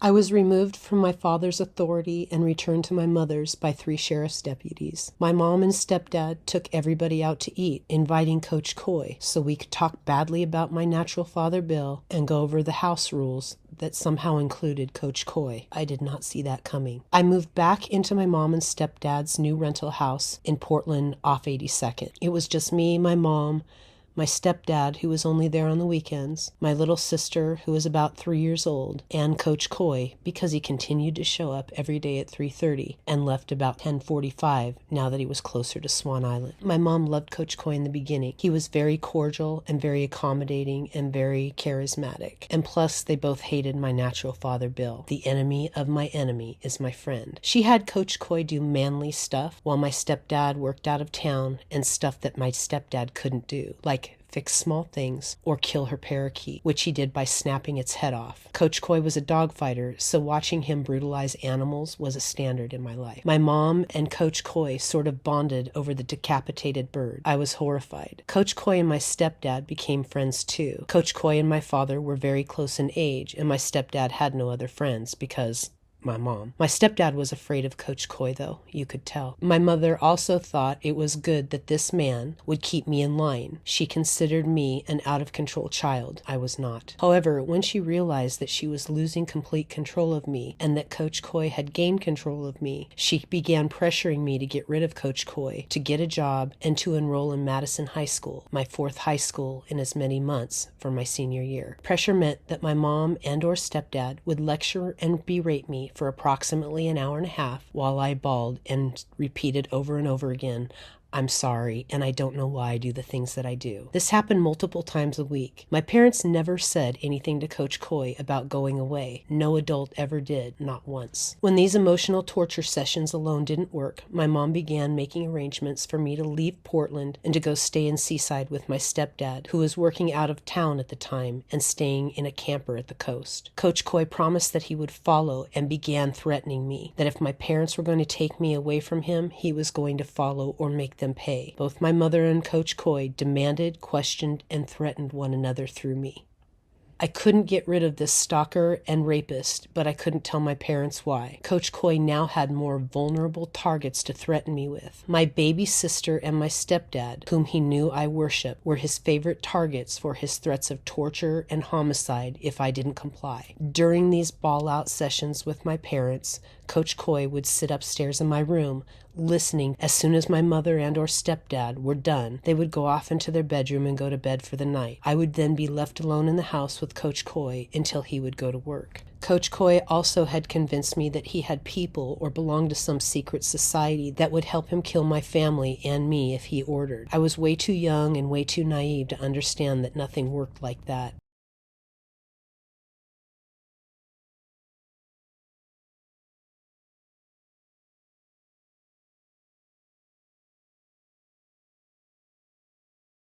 I was removed from my father's authority and returned to my mother's by 3 sheriff's deputies. My mom and stepdad took everybody out to eat, inviting Coach Coy so we could talk badly about my natural father, Bill, and go over the house rules that somehow included Coach Coy. I did not see that coming. I moved back into my mom and stepdad's new rental house in Portland off 82nd. It was just me, my mom, my stepdad, who was only there on the weekends, my little sister, who was about 3 years old, and Coach Coy, because he continued to show up every day at 3:30 and left about 10:45 now that he was closer to Swan Island. My mom loved Coach Coy in the beginning. He was very cordial and very accommodating and very charismatic. And plus, they both hated my natural father, Bill. The enemy of my enemy is my friend. She had Coach Coy do manly stuff while my stepdad worked out of town, and stuff that my stepdad couldn't do, like fix small things or kill her parakeet, which he did by snapping its head off. Coach Coy was a dog fighter, so watching him brutalize animals was a standard in my life. My mom and Coach Coy sort of bonded over the decapitated bird. I was horrified. Coach Coy and my stepdad became friends too. Coach Coy and my father were very close in age, and my stepdad had no other friends because my mom. My stepdad was afraid of Coach Coy, though, you could tell. My mother also thought it was good that this man would keep me in line. She considered me an out-of-control child. I was not. However, when she realized that she was losing complete control of me and that Coach Coy had gained control of me, she began pressuring me to get rid of Coach Coy, to get a job, and to enroll in Madison High School, my 4th high school in as many months for my senior year. Pressure meant that my mom and or stepdad would lecture and berate me for approximately an hour and a half while I bawled and repeated over and over again, "I'm sorry, and I don't know why I do the things that I do." This happened multiple times a week. My parents never said anything to Coach Coy about going away. No adult ever did, not once. When these emotional torture sessions alone didn't work, my mom began making arrangements for me to leave Portland and to go stay in Seaside with my stepdad, who was working out of town at the time and staying in a camper at the coast. Coach Coy promised that he would follow and began threatening me, that if my parents were going to take me away from him, he was going to follow or make them pay. Both my mother and Coach Coy demanded, questioned, and threatened one another through me. I couldn't get rid of this stalker and rapist, but I couldn't tell my parents why. Coach Coy now had more vulnerable targets to threaten me with. My baby sister and my stepdad, whom he knew I worshiped, were his favorite targets for his threats of torture and homicide if I didn't comply. During these ball-out sessions with my parents, Coach Coy would sit upstairs in my room, listening. As soon as my mother and or stepdad were done, they would go off into their bedroom and go to bed for the night. I would then be left alone in the house with Coach Coy until he would go to work. Coach Coy also had convinced me that he had people or belonged to some secret society that would help him kill my family and me if he ordered. I was way too young and way too naive to understand that nothing worked like that.